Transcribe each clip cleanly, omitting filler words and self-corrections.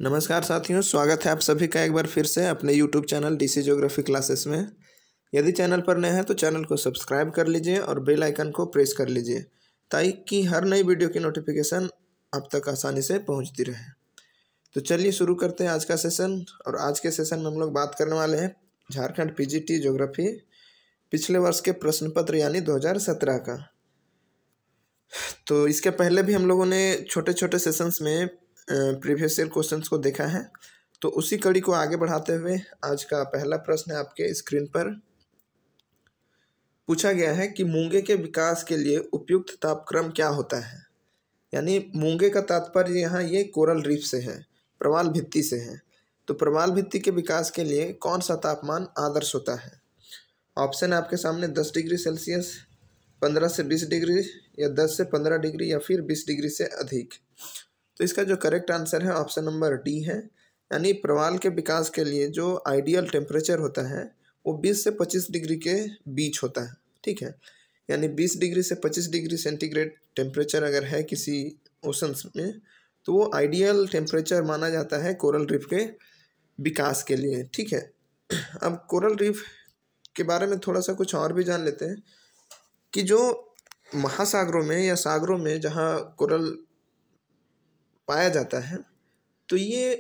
नमस्कार साथियों, स्वागत है आप सभी का एक बार फिर से अपने YouTube channel DC geography classes में। यदि चैनल पर नए हैं तो चैनल को सब्सक्राइब कर लीजिए और बेल आइकन को प्रेस कर लीजिए ताकि हर नई वीडियो की नोटिफिकेशन आप तक आसानी से पहुंचती रहे। तो चलिए शुरू करते हैं आज का सेशन। और आज के सेशन में हम लोग बात करने वाले हैं झारखंड पीजीटी ज्योग्राफी पिछले वर्ष के प्रश्न पत्र यानी 2017 का। तो इसके पहले भी हम लोगों ने छोटे छोटे सेशंस में प्रीवियस ईयर क्वेश्चंस को देखा है। तो उसी कड़ी को आगे बढ़ाते हुए आज का पहला प्रश्न आपके स्क्रीन पर पूछा गया है कि मूंगे के विकास के लिए उपयुक्त तापक्रम क्या होता है। यानी मूंगे का तात्पर्य यहाँ ये कोरल रीफ से है, प्रवाल भित्ति से है। तो प्रवाल भित्ति के विकास के लिए कौन सा तापमान आदर्श होता है? ऑप्शन आपके सामने 10 डिग्री सेल्सियस, 15 से 20 डिग्री या 10 से 15 डिग्री या फिर 20 डिग्री से अधिक। तो इसका जो करेक्ट आंसर है ऑप्शन नंबर डी है। यानी प्रवाल के विकास के लिए जो आइडियल टेम्परेचर होता है वो 20 से 25 डिग्री के बीच होता है। ठीक है, यानी 20 डिग्री से 25 डिग्री सेंटीग्रेड टेम्परेचर अगर है किसी ओशंस में तो वो आइडियल टेम्परेचर माना जाता है कोरल रीफ के विकास के लिए। ठीक है, अब कोरल रीफ के बारे में थोड़ा सा कुछ और भी जान लेते हैं कि जो महासागरों में या सागरों में जहाँ कोरल पाया जाता है तो ये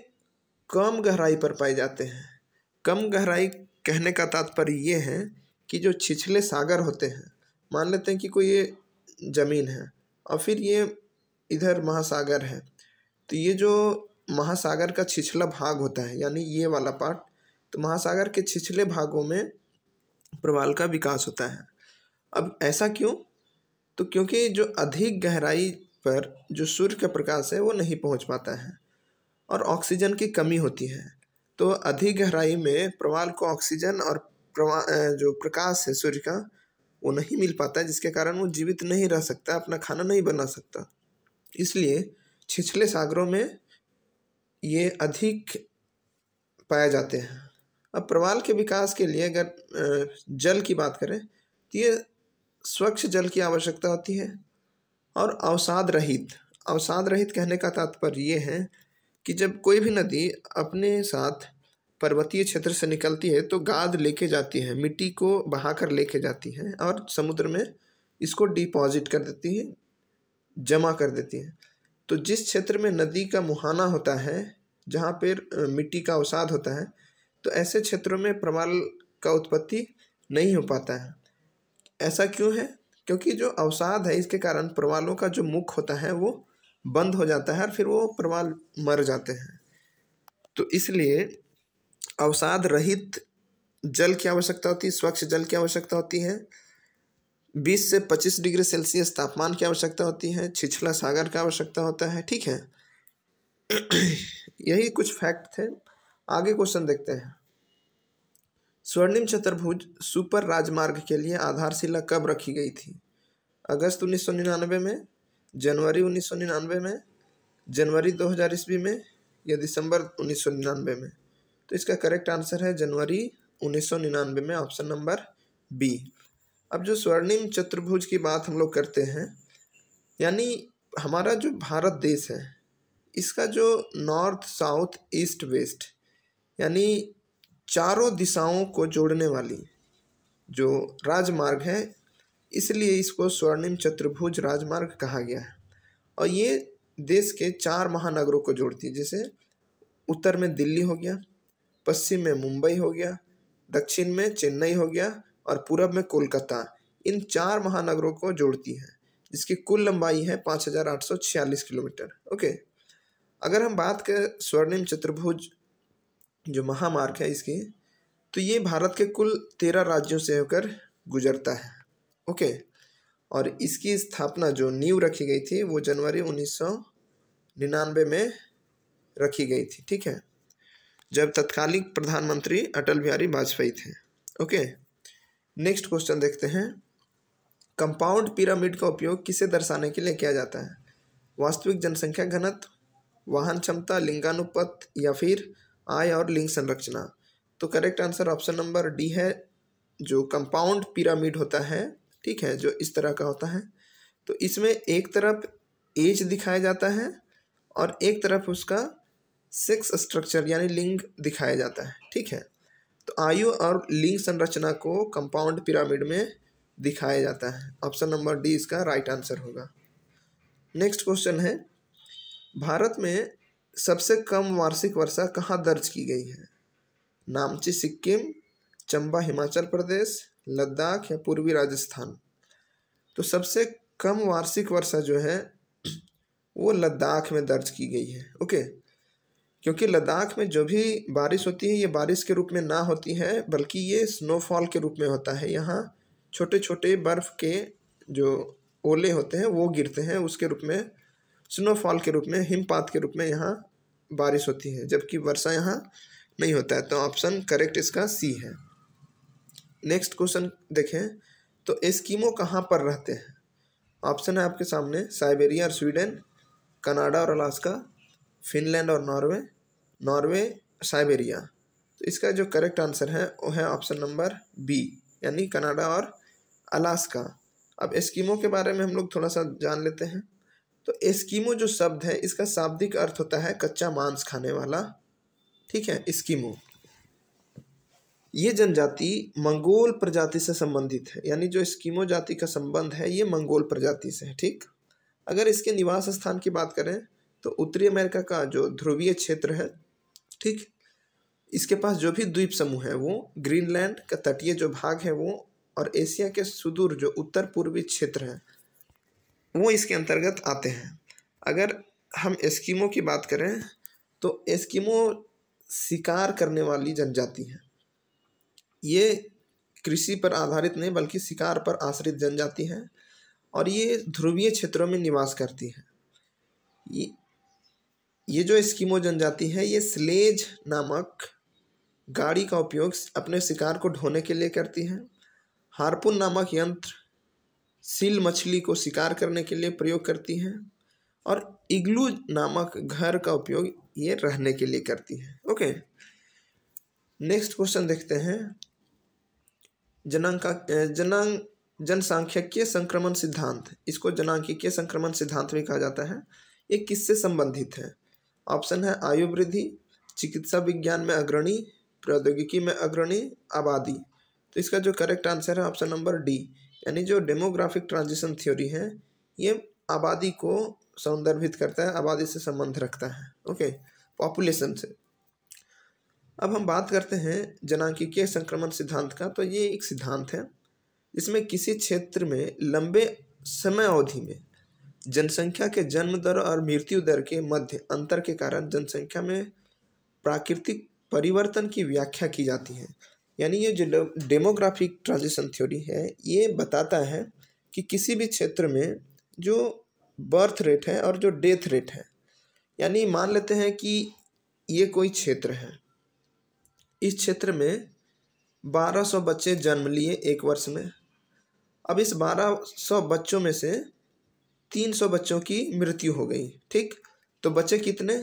कम गहराई पर पाए जाते हैं। कम गहराई कहने का तात्पर्य ये है कि जो छिछले सागर होते हैं, मान लेते हैं कि कोई ये ज़मीन है और फिर ये इधर महासागर है, तो ये जो महासागर का छिछला भाग होता है यानी ये वाला पार्ट, तो महासागर के छिछले भागों में प्रवाल का विकास होता है। अब ऐसा क्यों? तो क्योंकि जो अधिक गहराई पर जो सूर्य का प्रकाश है वो नहीं पहुंच पाता है और ऑक्सीजन की कमी होती है। तो अधिक गहराई में प्रवाल को ऑक्सीजन और जो प्रकाश है सूर्य का वो नहीं मिल पाता है, जिसके कारण वो जीवित नहीं रह सकता, अपना खाना नहीं बना सकता। इसलिए छिछले सागरों में ये अधिक पाए जाते हैं। अब प्रवाल के विकास के लिए अगर जल की बात करें तो ये स्वच्छ जल की आवश्यकता होती है और अवसाद रहित कहने का तात्पर्य ये है कि जब कोई भी नदी अपने साथ पर्वतीय क्षेत्र से निकलती है तो गाद लेके जाती है, मिट्टी को बहाकर लेके जाती है और समुद्र में इसको डिपॉजिट कर देती है, जमा कर देती है। तो जिस क्षेत्र में नदी का मुहाना होता है, जहाँ पर मिट्टी का अवसाद होता है, तो ऐसे क्षेत्रों में प्रवाल का उत्पत्ति नहीं हो पाता है। ऐसा क्यों है? क्योंकि जो अवसाद है इसके कारण प्रवालों का जो मुख होता है वो बंद हो जाता है और फिर वो प्रवाल मर जाते हैं। तो इसलिए अवसाद रहित जल की आवश्यकता होती है, स्वच्छ जल की आवश्यकता होती है, 20 से 25 डिग्री सेल्सियस तापमान की आवश्यकता होती है, छिछला सागर का आवश्यकता होता है। ठीक है, यही कुछ फैक्ट थे। आगे क्वेश्चन देखते हैं। स्वर्णिम चतुर्भुज सुपर राजमार्ग के लिए आधारशिला कब रखी गई थी? अगस्त 1999 में, जनवरी 1999 में, जनवरी 2000 ईस्वी में या दिसंबर 1999 में? तो इसका करेक्ट आंसर है जनवरी 1999 में, ऑप्शन नंबर बी। अब जो स्वर्णिम चतुर्भुज की बात हम लोग करते हैं, यानी हमारा जो भारत देश है इसका जो नॉर्थ साउथ ईस्ट वेस्ट यानी चारों दिशाओं को जोड़ने वाली जो राजमार्ग है, इसलिए इसको स्वर्णिम चतुर्भुज राजमार्ग कहा गया है। और ये देश के 4 महानगरों को जोड़ती है, जैसे उत्तर में दिल्ली हो गया, पश्चिम में मुंबई हो गया, दक्षिण में चेन्नई हो गया और पूरब में कोलकाता। इन 4 महानगरों को जोड़ती है, जिसकी कुल लंबाई है 5846 किलोमीटर। ओके, अगर हम बात करें स्वर्णिम चतुर्भुज जो महामार्ग है इसकी, तो ये भारत के कुल 13 राज्यों से होकर गुजरता है। ओके, और इसकी स्थापना जो नींव रखी गई थी वो जनवरी 1999 में रखी गई थी। ठीक है, जब तत्कालीन प्रधानमंत्री अटल बिहारी वाजपेयी थे। ओके, नेक्स्ट क्वेश्चन देखते हैं। कंपाउंड पिरामिड का उपयोग किसे दर्शाने के लिए किया जाता है? वास्तविक जनसंख्या घनत्व, वाहन क्षमता, लिंगानुपात या फिर आय और लिंग संरचना? तो correct answer option number D है। जो कंपाउंड पिरामिड होता है, ठीक है, जो इस तरह का होता है, तो इसमें एक तरफ एज दिखाया जाता है और एक तरफ उसका सेक्स स्ट्रक्चर यानी लिंग दिखाया जाता है। ठीक है, तो आयु और लिंग संरचना को कंपाउंड पिरामिड में दिखाया जाता है। ऑप्शन नंबर डी इसका राइट आंसर होगा। नेक्स्ट क्वेश्चन है, भारत में सबसे कम वार्षिक वर्षा कहाँ दर्ज की गई है? नामची सिक्किम, चंबा हिमाचल प्रदेश, लद्दाख या पूर्वी राजस्थान। तो सबसे कम वार्षिक वर्षा जो है वो लद्दाख में दर्ज की गई है। ओके, क्योंकि लद्दाख में जो भी बारिश होती है ये बारिश के रूप में ना होती है बल्कि ये स्नोफॉल के रूप में होता है। यहाँ छोटे छोटे बर्फ़ के जो ओले होते हैं वो गिरते हैं, उसके रूप में स्नोफॉल के रूप में, हिमपात के रूप में यहाँ बारिश होती है, जबकि वर्षा यहाँ नहीं होता है। तो ऑप्शन करेक्ट इसका सी है। नेक्स्ट क्वेश्चन देखें, तो एस्किमो कहाँ पर रहते हैं? ऑप्शन है आपके सामने, साइबेरिया और स्वीडन, कनाडा और अलास्का, फिनलैंड और नॉर्वे, नॉर्वे साइबेरिया। तो इसका जो करेक्ट आंसर है वो है ऑप्शन नंबर बी, यानी कनाडा और अलास्का। अब एस्किमो के बारे में हम लोग थोड़ा सा जान लेते हैं। तो एस्किमो जो शब्द है इसका शाब्दिक अर्थ होता है कच्चा मांस खाने वाला। ठीक है, एस्किमो ये जनजाति मंगोल प्रजाति से संबंधित है, यानी जो एस्किमो जाति का संबंध है ये मंगोल प्रजाति से है। ठीक, अगर इसके निवास स्थान की बात करें तो उत्तरी अमेरिका का जो ध्रुवीय क्षेत्र है, ठीक, इसके पास जो भी द्वीप समूह है वो, ग्रीनलैंड का तटीय जो भाग है वो, और एशिया के सुदूर जो उत्तर पूर्वी क्षेत्र है वो इसके अंतर्गत आते हैं। अगर हम एस्किमो की बात करें तो एस्किमो शिकार करने वाली जनजाति है। ये कृषि पर आधारित नहीं बल्कि शिकार पर आश्रित जनजाति है और ये ध्रुवीय क्षेत्रों में निवास करती है। ये जो एस्किमो जनजाति है ये स्लेज नामक गाड़ी का उपयोग अपने शिकार को ढोने के लिए करती है। हार्पून नामक यंत्र सील मछली को शिकार करने के लिए प्रयोग करती है और इग्लू नामक घर का उपयोग ये रहने के लिए करती है। ओके, नेक्स्ट क्वेश्चन देखते हैं। जनसांख्यिकीय संक्रमण सिद्धांत, इसको जनांकीय संक्रमण सिद्धांत भी कहा जाता है, ये किससे संबंधित है? ऑप्शन है आयु वृद्धि, चिकित्सा विज्ञान में अग्रणी, प्रौद्योगिकी में अग्रणी, आबादी। तो इसका जो करेक्ट आंसर है ऑप्शन नंबर डी, यानी जो डेमोग्राफिक ट्रांजिशन थ्योरी है ये आबादी को संदर्भित करता है, आबादी से संबंध रखता है। ओके, पॉपुलेशन से। अब हम बात करते हैं जनांकीय संक्रमण सिद्धांत का। तो ये एक सिद्धांत है जिसमें किसी क्षेत्र में लंबे समय अवधि में जनसंख्या के जन्म दर और मृत्यु दर के मध्य अंतर के कारण जनसंख्या में प्राकृतिक परिवर्तन की व्याख्या की जाती है। यानी ये जो डेमोग्राफिक ट्रांजिशन थ्योरी है ये बताता है कि किसी भी क्षेत्र में जो बर्थ रेट है और जो डेथ रेट है, यानी मान लेते हैं कि ये कोई क्षेत्र है, इस क्षेत्र में 1200 बच्चे जन्म लिए एक वर्ष में। अब इस 1200 बच्चों में से 300 बच्चों की मृत्यु हो गई। ठीक, तो बच्चे कितने?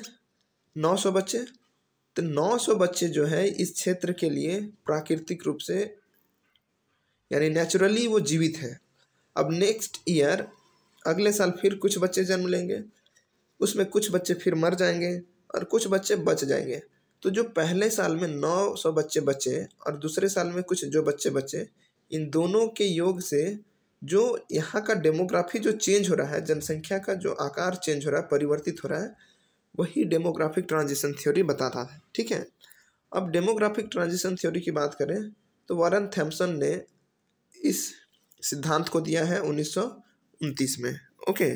900 बच्चे। तो 900 बच्चे जो है इस क्षेत्र के लिए प्राकृतिक रूप से यानी नेचुरली वो जीवित है। अब नेक्स्ट ईयर अगले साल फिर कुछ बच्चे जन्म लेंगे, उसमें कुछ बच्चे फिर मर जाएंगे और कुछ बच्चे बच जाएंगे। तो जो पहले साल में 900 बच्चे बचे और दूसरे साल में कुछ जो बच्चे बचे, इन दोनों के योग से जो यहाँ का डेमोग्राफी जो चेंज हो रहा है, जनसंख्या का जो आकार चेंज हो रहा है, परिवर्तित हो रहा है, वही डेमोग्राफिक ट्रांजिशन थ्योरी बताता है। ठीक है, अब डेमोग्राफिक ट्रांजिशन थ्योरी की बात करें तो वारन थॉम्सन ने इस सिद्धांत को दिया है 1929 में। ओके,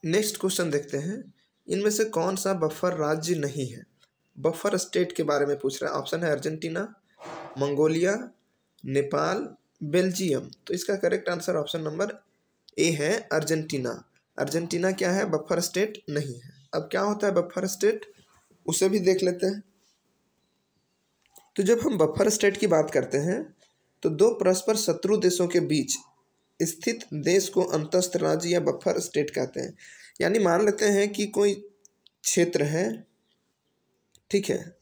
नेक्स्ट क्वेश्चन देखते हैं। इनमें से कौन सा बफर राज्य नहीं है? बफर स्टेट के बारे में पूछ रहा है। ऑप्शन है अर्जेंटीना, मंगोलिया, नेपाल, बेल्जियम। तो इसका correct answer option number A है, अर्जेंटीना। अर्जेंटीना क्या है? बफर स्टेट नहीं है। अब क्या होता है बफर स्टेट, उसे भी देख लेते हैं। तो जब हम बफर स्टेट की बात करते हैं तो दो परस्पर शत्रु देशों के बीच स्थित देश को अंतस्थ राज्य या बफर स्टेट कहते हैं। यानी मान लेते हैं कि कोई क्षेत्र है, ठीक है,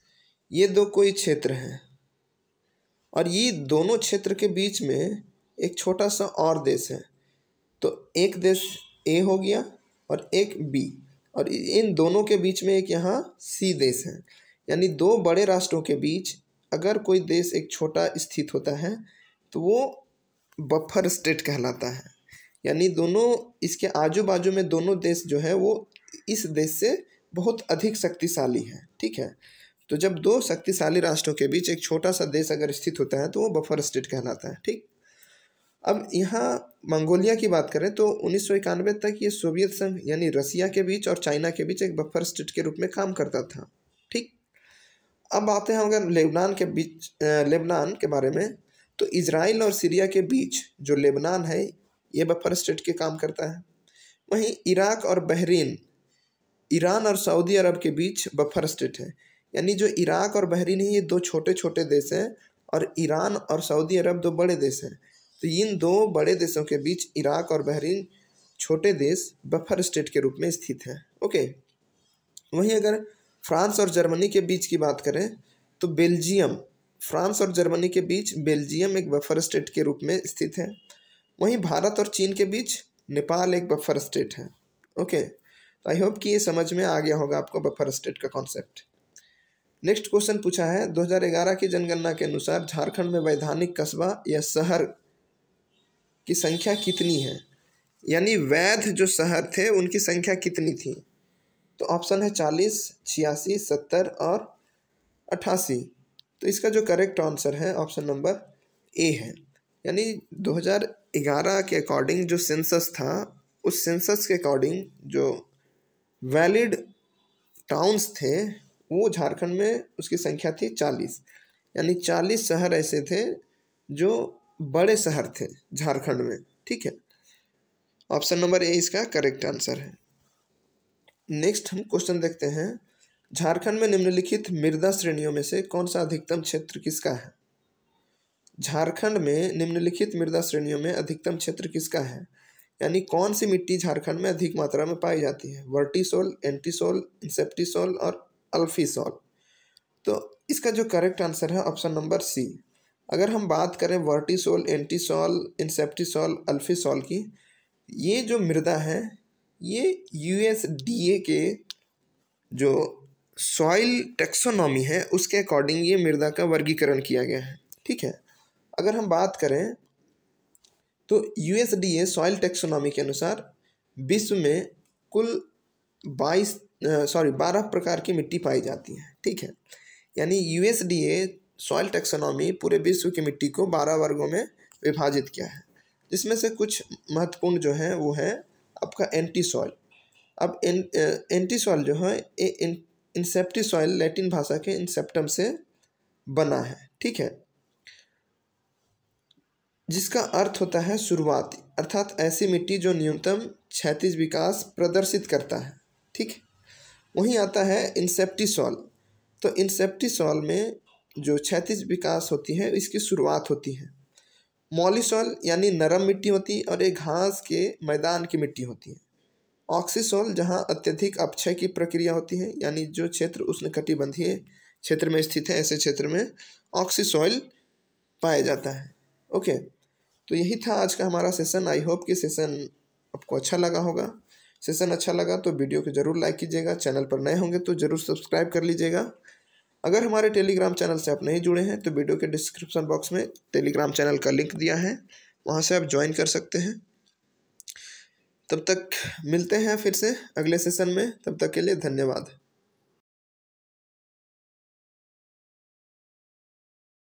ये दो कोई क्षेत्र है और ये दोनों क्षेत्र के बीच में एक छोटा सा और देश है। तो एक देश ए हो गया और एक बी। और इन दोनों के बीच में एक यहाँ सी देश है। यानी दो बड़े राष्ट्रों के बीच अगर कोई देश एक छोटा स्थित होता है तो वो बफर स्टेट कहलाता है। यानी दोनों इसके आजू बाजू में दोनों देश जो है वो इस देश से बहुत अधिक शक्तिशाली है। ठीक है, तो जब दो शक्तिशाली राष्ट्रों के बीच एक छोटा सा देश अगर स्थित होता है तो वो बफर स्टेट कहलाता है। ठीक, अब यहाँ मंगोलिया की बात करें तो 1991 तक ये सोवियत संघ यानी रसिया के बीच और चाइना के बीच एक बफर स्टेट के रूप में काम करता था। ठीक, अब आते हैं अगर लेबनान के बारे में, तो इजराइल और सीरिया के बीच जो लेबनान है ये बफर स्टेट के काम करता है। वहीं इराक और बहरीन, ईरान और सऊदी अरब के बीच बफर स्टेट है। यानी जो इराक और बहरीन है ये दो छोटे छोटे देश हैं और ईरान और सऊदी अरब दो बड़े देश हैं। तो इन दो बड़े देशों के बीच इराक और बहरीन छोटे देश बफर स्टेट के रूप में स्थित हैं। ओके, वहीं अगर फ्रांस और जर्मनी के बीच की बात करें तो बेल्जियम, फ्रांस और जर्मनी के बीच बेल्जियम एक बफर स्टेट के रूप में स्थित है। वहीं भारत और चीन के बीच नेपाल एक बफर स्टेट है। ओके, तो आई होप कि ये समझ में आ गया होगा आपको बफर स्टेट का कॉन्सेप्ट। नेक्स्ट क्वेश्चन पूछा है 2011 की जनगणना के अनुसार झारखंड में वैधानिक कस्बा या शहर की संख्या कितनी है? यानी वैध जो शहर थे उनकी संख्या कितनी थी? तो ऑप्शन है 40, 86, 70 और 88। तो इसका जो करेक्ट आंसर है ऑप्शन नंबर ए है। यानी 2011 के अकॉर्डिंग जो सेंसस था उस सेंसस के अकॉर्डिंग जो वैलिड टाउन्स थे वो झारखंड में उसकी संख्या थी 40। यानी 40 शहर ऐसे थे जो बड़े शहर थे झारखंड में। ठीक है, ऑप्शन नंबर ए इसका करेक्ट आंसर है। नेक्स्ट हम क्वेश्चन देखते हैं, झारखंड में निम्नलिखित मृदा श्रेणियों में से कौन सा अधिकतम क्षेत्र किसका है? झारखंड में निम्नलिखित मृदा श्रेणियों में अधिकतम क्षेत्र किसका है? यानी कौन सी मिट्टी झारखंड में अधिक मात्रा में पाई जाती है? वर्टीसोल, एंटीसोल, इंसेप्टिसोल और अल्फीसोल। तो इसका जो करेक्ट आंसर है ऑप्शन नंबर सी। अगर हम बात करें वर्टीसोल, एंटीसोल, इंसेप्टिसोल, अल्फीसोल की, ये जो मृदा है ये यूएसडीए के जो सॉइल टेक्सोनॉमी है उसके अकॉर्डिंग ये मृदा का वर्गीकरण किया गया है। ठीक है, अगर हम बात करें तो यूएसडीए सॉइल टेक्सोनॉमी के अनुसार विश्व में कुल 12 प्रकार की मिट्टी पाई जाती है। ठीक है, यानी यूएसडीए सॉइल टेक्सोनॉमी पूरे विश्व की मिट्टी को 12 वर्गों में विभाजित किया है, जिसमें से कुछ महत्वपूर्ण जो है वो है आपका एंटी सॉइल। अब एंटी सॉइल जो है इंसेप्टी सॉइल लैटिन भाषा के इंसेप्टम से बना है। ठीक है, जिसका अर्थ होता है शुरुआती, अर्थात ऐसी मिट्टी जो न्यूनतम क्षैतिज विकास प्रदर्शित करता है। ठीक, वहीं आता है इंसेप्टिसॉल। तो इंसेप्टिसॉल में जो क्षैतिज विकास होती है इसकी शुरुआत होती है। मॉलिसॉल यानी नरम मिट्टी होती है और एक घास के मैदान की मिट्टी होती है। ऑक्सीसॉल जहां अत्यधिक अपक्षय की प्रक्रिया होती है, यानी जो क्षेत्र उष्णकटिबंधीय क्षेत्र में स्थित है ऐसे क्षेत्र में ऑक्सीसॉइल पाया जाता है। ओके, तो यही था आज का हमारा सेशन। आई होप कि सेशन आपको अच्छा लगा होगा। सेशन अच्छा लगा तो वीडियो को ज़रूर लाइक कीजिएगा। चैनल पर नए होंगे तो ज़रूर सब्सक्राइब कर लीजिएगा। अगर हमारे टेलीग्राम चैनल से आप नहीं जुड़े हैं तो वीडियो के डिस्क्रिप्शन बॉक्स में टेलीग्राम चैनल का लिंक दिया है, वहाँ से आप ज्वाइन कर सकते हैं। तब तक मिलते हैं फिर से अगले सेशन में, तब तक के लिए धन्यवाद।